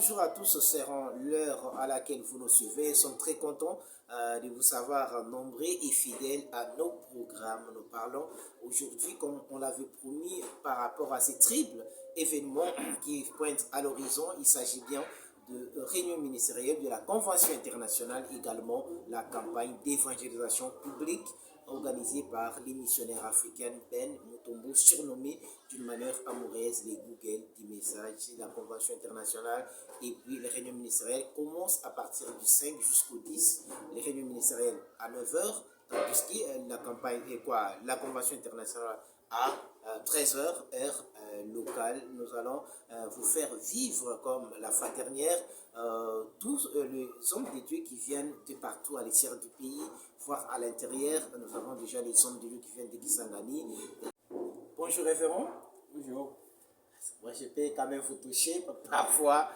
bonjour à tous, c'est l'heure à laquelle vous nous suivez. Nous sommes très contents de vous savoir nombreux et fidèles à nos programmes. Nous parlons aujourd'hui, comme on l'avait promis, par rapport à ces triples événements qui pointent à l'horizon. Il s'agit bien de réunion ministérielle, de la Convention internationale, également la campagne d'évangélisation publique organisée par les missionnaires africains Ben Mutombo, surnommés d'une manière amoureuse les Google des messages. La Convention internationale et puis les réunions ministérielles commencent à partir du 5 jusqu'au 10. Les réunions ministérielles à 9h, tandis que la campagne est quoi? La Convention internationale à 13h, heure locale. Nous allons vous faire vivre comme la fois dernière tous les hommes de Dieu qui viennent de partout à l'extérieur du pays, voire à l'intérieur. Nous avons déjà les hommes de Dieu qui viennent de Kisangani. Bonjour révérend. Bonjour. Moi je peux quand même vous toucher. Parfois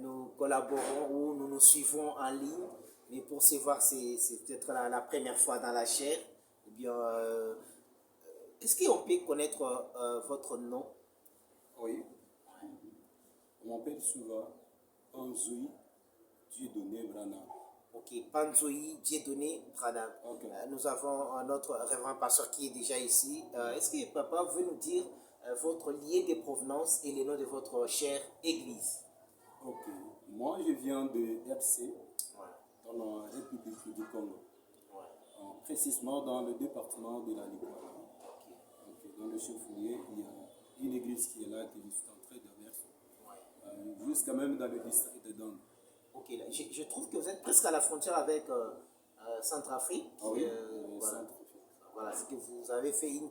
nous collaborons ou nous nous suivons en ligne, mais pour se voir c'est peut-être la première fois dans la chair. Eh bien, est-ce qu'on peut connaître votre nom? Oui. On m'appelle souvent Panzoui Dieudonné Branham. Ok, Panzoui Dieudonné Branham. Okay. Nous avons notre révérend pasteur qui est déjà ici. Est-ce que papa veut nous dire votre lieu de provenance et le nom de votre chère église? Ok. Moi, je viens de RC, Ouais. dans la République du Congo. Ouais. Précisément dans le département de la Liguara. Ok. Donc, dans le chef-lieu, il y a une église qui est là, que je suis en train de verser. Ouais. Jusqu'à même dans le district de Don. Ok, là, je trouve que vous êtes presque à la frontière avec Centrafrique. Ah oui, voilà. Centrafrique. Voilà, c'est que vous avez fait une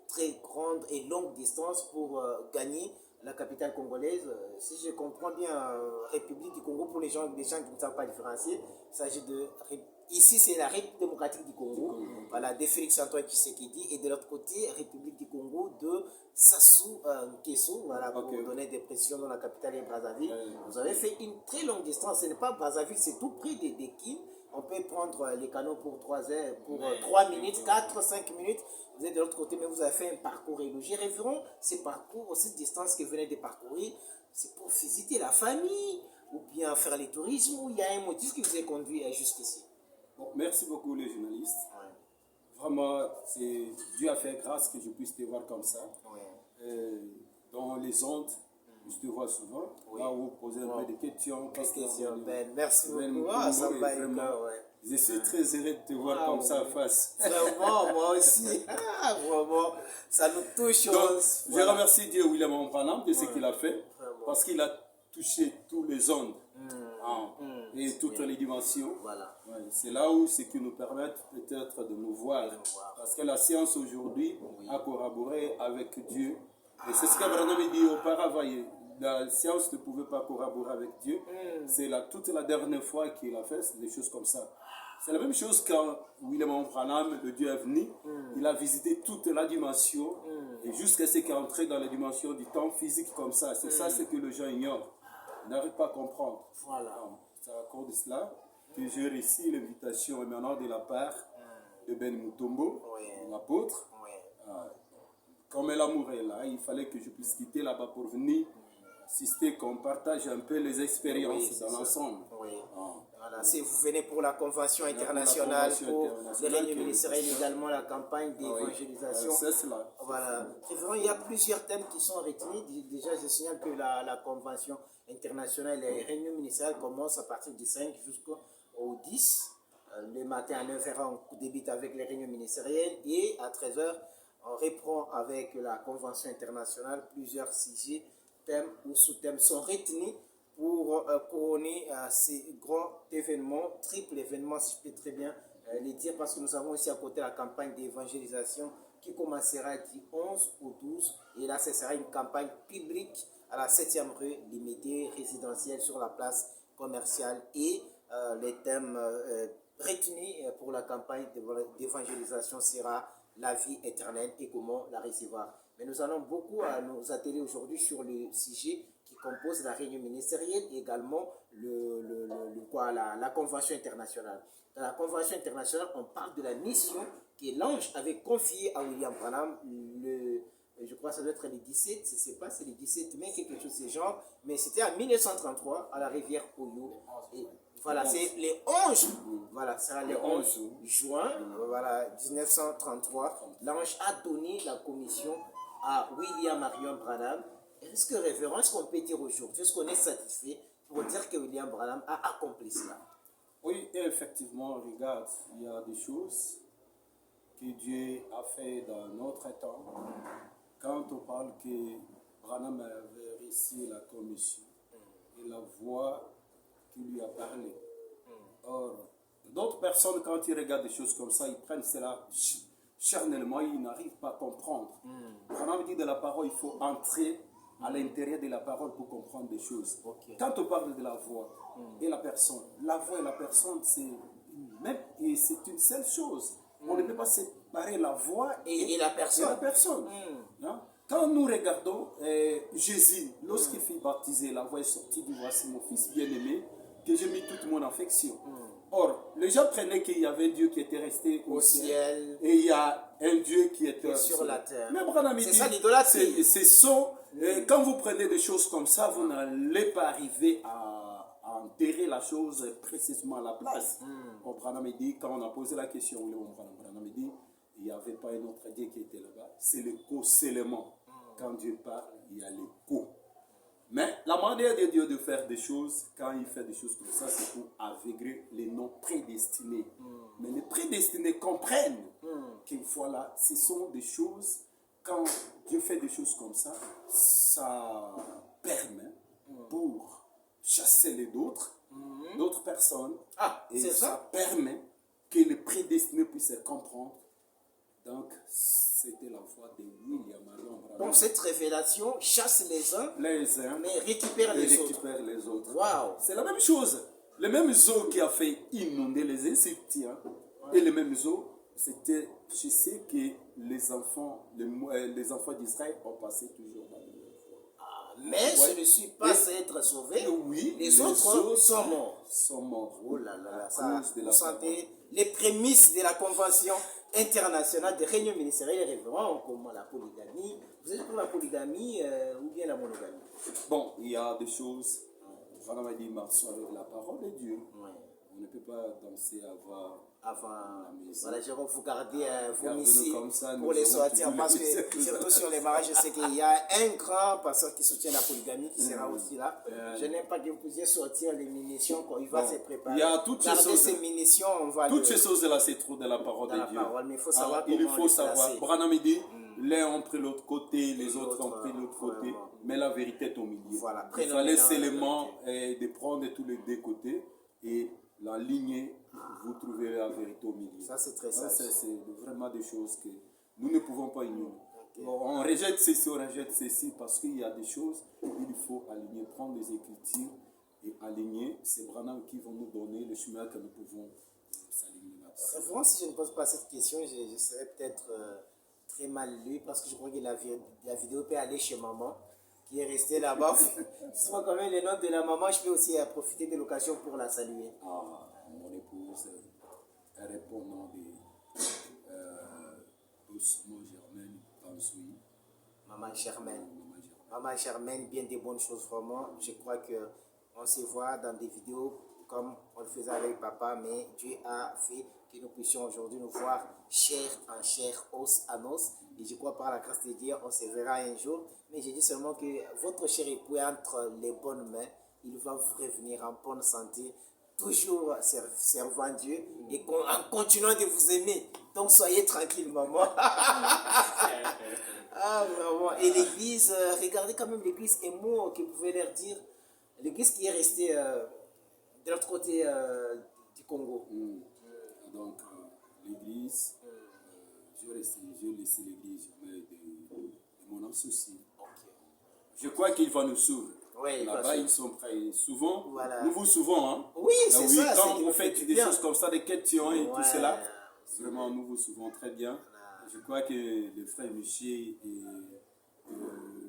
très grande et longue distance pour gagner la capitale congolaise. Si je comprends bien, République du Congo, pour les gens qui ne savent pas différencier, il s'agit de... Ici, c'est la République démocratique du Congo, voilà, de Félix Antoine Tshisekedi, et de l'autre côté, République du Congo de Sassou Nguesso, voilà, pour donner des pressions dans la capitale et Brazzaville. Vous avez fait une très longue distance, ce n'est pas Brazzaville, c'est tout près de Kin. On peut prendre les canaux pour 3 heures, pour 3 minutes, 4, 5 minutes. Vous êtes de l'autre côté, mais vous avez fait un parcours élogieux. Révérend, ces parcours, cette distance que vous venez de parcourir, c'est pour visiter la famille ou bien faire le tourisme, ou il y a un motif qui vous a conduit jusqu'ici? Bon, merci beaucoup les journalistes. Ouais. Vraiment, c'est Dieu a fait grâce que je puisse te voir comme ça. Ouais. Dans les ondes, je te vois souvent. Oui. Là où vous posez un peu de questions. Ben, merci beaucoup. Ah, ça va être ouais. Je suis très heureux de te voir comme ça en face. Vraiment, moi aussi. Ah, vraiment, ça nous touche. Donc, je remercie Dieu William Branham de ce qu'il a fait. Vraiment. Parce qu'il a touché tous les ondes. Et toutes les dimensions. Voilà. Ouais, c'est là où ce qui nous permet peut-être de nous voir. Parce que la science aujourd'hui a corroboré avec Dieu. Et c'est ce qu'Abraham dit auparavant. La science ne pouvait pas corroborer avec Dieu. C'est toute la dernière fois qu'il a fait des choses comme ça. C'est la même chose quand William Branham, le Dieu est venu. Il a visité toute la dimension. Et jusqu'à ce qu'il est entré dans la dimension du temps physique comme ça. C'est ça ce que les gens ignorent. Ils n'arrivent pas à comprendre. Voilà. C'est à cause de cela que j'ai réussi l'invitation maintenant de la part de Ben Mutombo, l'apôtre. Comme l'amour est là, il fallait que je puisse quitter là-bas pour venir assister, qu'on partage un peu les expériences dans l'ensemble. Voilà, si vous venez pour la convention internationale, pour les réunions ministérielles, également la campagne d'évangélisation. C'est cela. Voilà. Il y a plusieurs thèmes qui sont retenus. Déjà, je signale que la convention internationale, les réunions ministérielles commencent à partir du 5 jusqu'au 10. Le matin à 9h, on débute avec les réunions ministérielles et à 13h, on reprend avec la convention internationale. Plusieurs sujets, thèmes ou sous-thèmes sont retenus pour couronner ces grands événements, triple événement, si je peux très bien les dire, parce que nous avons aussi à côté la campagne d'évangélisation qui commencera du 11 au 12. Et là, ce sera une campagne publique à la 7e rue limitée, résidentielle sur la place commerciale. Et les thèmes retenus pour la campagne d'évangélisation sera la vie éternelle et comment la recevoir. Mais nous allons beaucoup nous atteler aujourd'hui sur le sujet qui compose la réunion ministérielle et également la convention internationale. Dans la convention internationale, on parle de la mission que l'ange avait confiée à William Branham, je crois que ça doit être les 17, je ne sais pas, c'est les 17 mai, quelque chose de ce genre, mais c'était en 1933 à la rivière Oyo. Et voilà, c'est les 11, voilà, ça sera les 11 juin, voilà, 1933. L'ange a donné la commission à William Marion Branham. Est-ce que, révérend, est-ce qu'on peut dire aujourd'hui, est-ce qu'on est satisfait pour dire que William Branham a accompli cela? Oui, et effectivement, regarde, il y a des choses que Dieu a fait dans notre temps. Quand on parle que Branham avait reçu la commission et la voix qui lui a parlé. Or, d'autres personnes, quand ils regardent des choses comme ça, ils prennent cela charnellement, ils n'arrivent pas à comprendre. Branham dit de la parole, il faut entrer à l'intérieur de la parole pour comprendre des choses. Okay. Quand on parle de la voix et la personne, la voix et la personne, c'est une seule chose. On ne peut pas séparer la voix et la personne. Hein? Quand nous regardons Jésus, lorsqu'il fut baptisé, la voix est sortie du voici mon fils bien-aimé, que j'ai mis toute mon affection. Or, les gens prenaient qu'il y avait un Dieu qui était resté au ciel et il y a un Dieu qui était sur la terre. Mais Branham dit, c'est ça l'idolâtrie. Quand vous prenez des choses comme ça, vous n'allez pas arriver à enterrer la chose précisément à la place. Or, Branham dit, quand on a posé la question, Branham dit, il n'y avait pas un autre Dieu qui était là-bas. C'est l'écho seulement. Quand Dieu parle, il y a l'écho. Mais la manière de Dieu de faire des choses, quand il fait des choses comme ça, c'est pour aveugler les non prédestinés. Mais les prédestinés comprennent que voilà, ce sont des choses, quand Dieu fait des choses comme ça, ça permet pour chasser les d'autres personnes. Et ça permet que les prédestinés puissent comprendre. Donc, c'était la voix de William Marion Branham. Donc, cette révélation chasse les uns, mais récupère les autres. Wow. C'est la même chose. Le même eau qui a fait inonder les Égyptiens, et le même eau, c'était, je sais que les enfants d'Israël ont passé toujours dans le mais celui-ci passe à être sauvé. Oui, les autres sont morts. Oh là là, ça, vous sentez les prémices de la convention internationale des réunions ministérielles référant comment la polygamie. Vous êtes pour la polygamie ou bien la monogamie? Bon, il y a des choses. Vraiment, il dit marchons avec la parole de Dieu. Ouais. On ne peut pas danser avant voilà, Jérôme, vous gardez vos missiles pour les sortir parce que surtout sur les mariages, je sais qu'il y a un grand pasteur qui soutient la polygamie qui sera aussi là. Je n'aime pas que vous puissiez sortir les munitions quand il va se préparer. Il y a toutes ces munitions, on va toutes ces choses-là, c'est trop de la parole de Dieu. Mais il faut savoir il faut savoir. Branham dit, l'un ont pris l'autre côté, les autres ont pris l'autre côté, mais la vérité est au milieu. Voilà. Il fallait seulement de prendre tous les deux côtés et la lignée, vous trouvez la vérité au milieu. Ça, c'est très sage. C'est vraiment des choses que nous ne pouvons pas ignorer. Okay. Bon, on rejette ceci parce qu'il y a des choses qu'il faut aligner, prendre les Écritures et aligner. C'est Branham qui vont nous donner le chemin que nous pouvons s'aligner là-dessus. Vraiment, si je ne pose pas cette question, je serais peut-être très mal lu parce que je crois que la vidéo peut aller chez maman qui est restée là-bas. Si moi, quand même, le nom de la maman, je peux aussi profiter de l'occasion pour la saluer. Mon épouse, elle répond au nom de Germaine Tansoui. Maman Germaine. Maman Germaine, bien des bonnes choses, vraiment. Je crois qu'on se voit dans des vidéos comme on le faisait avec papa, mais Dieu a fait que nous puissions aujourd'hui nous voir chair en chair, os en os. Et je crois par la grâce de Dieu, on se verra un jour. Mais je dis seulement que votre cher époux est entre les bonnes mains. Il va vous revenir en bonne santé, toujours servant Dieu et en continuant de vous aimer. Donc soyez tranquille, maman. Vraiment. Et l'église, regardez quand même l'église et moi que vous pouvez leur dire. L'église qui est restée de l'autre côté du Congo. Donc, l'église, j'ai laissé l'église, mais de mon associé. Je crois qu'il va nous suivre. Oui, là-bas, ils sont prêts. Souvent, nous vous souvent. Hein? Oui, c'est ça. Quand vous faites des choses comme ça, des questions et tout cela, vraiment, nous vous suivons très bien. Je crois que le frère Michel et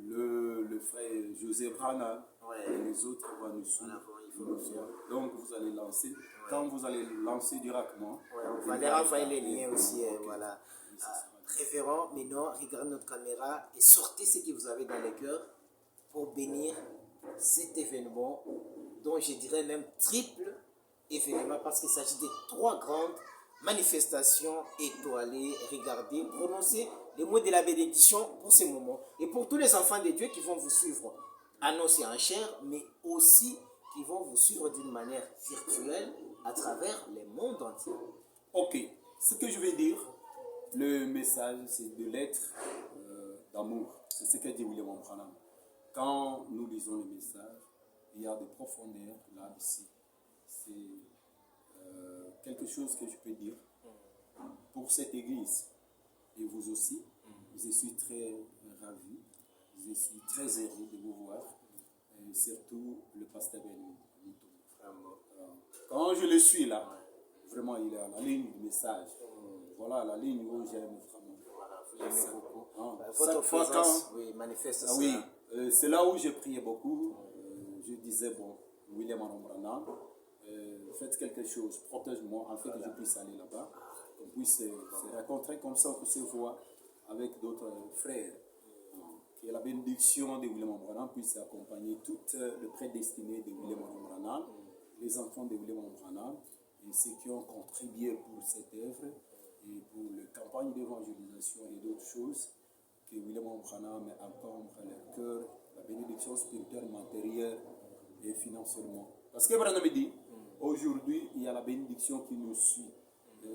le frère José Branham et les autres vont nous suivre. Donc, vous allez lancer. Quand vous allez lancer directement, on va leur envoyer les liens aussi. Voilà. Révérend, maintenant, regardez notre caméra et sortez ce que vous avez dans le cœur pour bénir cet événement, dont je dirais même triple événement, parce qu'il s'agit de 3 grandes manifestations étoilées. Regardez, prononcez les mots de la bénédiction pour ces moments. Et pour tous les enfants de Dieu qui vont vous suivre, annoncés en chair, mais aussi qui vont vous suivre d'une manière virtuelle à travers le monde entier. Ok, ce que je vais dire, le message, c'est de l'être d'amour. C'est ce qu'a dit William Branham. Quand nous lisons le message, il y a des profondeurs là-dessus. C'est quelque chose que je peux dire pour cette église. Et vous aussi, je suis très ravi, je suis très heureux de vous voir. Et surtout le pasteur Benito. Quand je le suis là, vraiment il est à la ligne du message. Voilà la ligne où j'aime vraiment. Voilà, vous l'aimez beaucoup. Votre présence, oui, manifeste ça. Oui, c'est là où j'ai prié beaucoup. Je disais, bon, William Branham, faites quelque chose, protège-moi, en fait que je puisse aller là-bas, qu'on puisse se rencontrer comme ça, qu'on se voit avec d'autres frères. Que la bénédiction de William Branham puisse accompagner tout le prédestiné de William Branham, les enfants de William Branham, et ceux qui ont contribué pour cette œuvre et pour la campagne d'évangélisation et d'autres choses, que William Branham encombre leur cœur, la bénédiction spirituelle, matérielle et financièrement. Parce que Branham dit, aujourd'hui, il y a la bénédiction qui nous suit.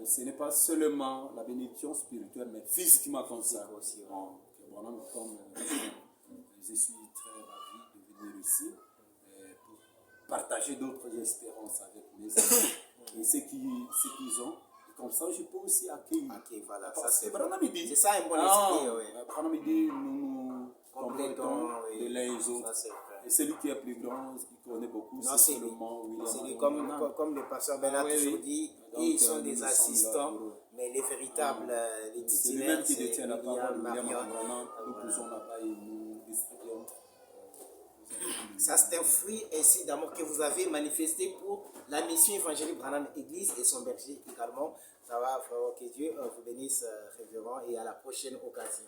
Ce n'est pas seulement la bénédiction spirituelle, mais physiquement comme ça. Aussi, Branham, comme je suis très ravi de venir ici pour partager d'autres espérances avec mes amis et ceux qu'ils ont. Comme ça, je peux aussi accueillir. Ok, voilà. Ça, c'est Branham dit. C'est ça un bon esprit, oui. Branham dit, nous complétons de l'un et autres. Ça, c'est vrai. Et celui qui est plus grand, qui connaît beaucoup, c'est seulement William. C'est comme le pasteur Ben a toujours dit, ils sont des assistants, mais les véritables, les titulaires, c'est lui-même qui détient la parole, Marion. Nous poussons là-bas et nous distribuons. Ça, c'est un fruit ainsi d'amour que vous avez manifesté pour la mission évangélique Branham Église et son berger également. Ça va, frère, que Dieu vous bénisse, révérend, et à la prochaine occasion.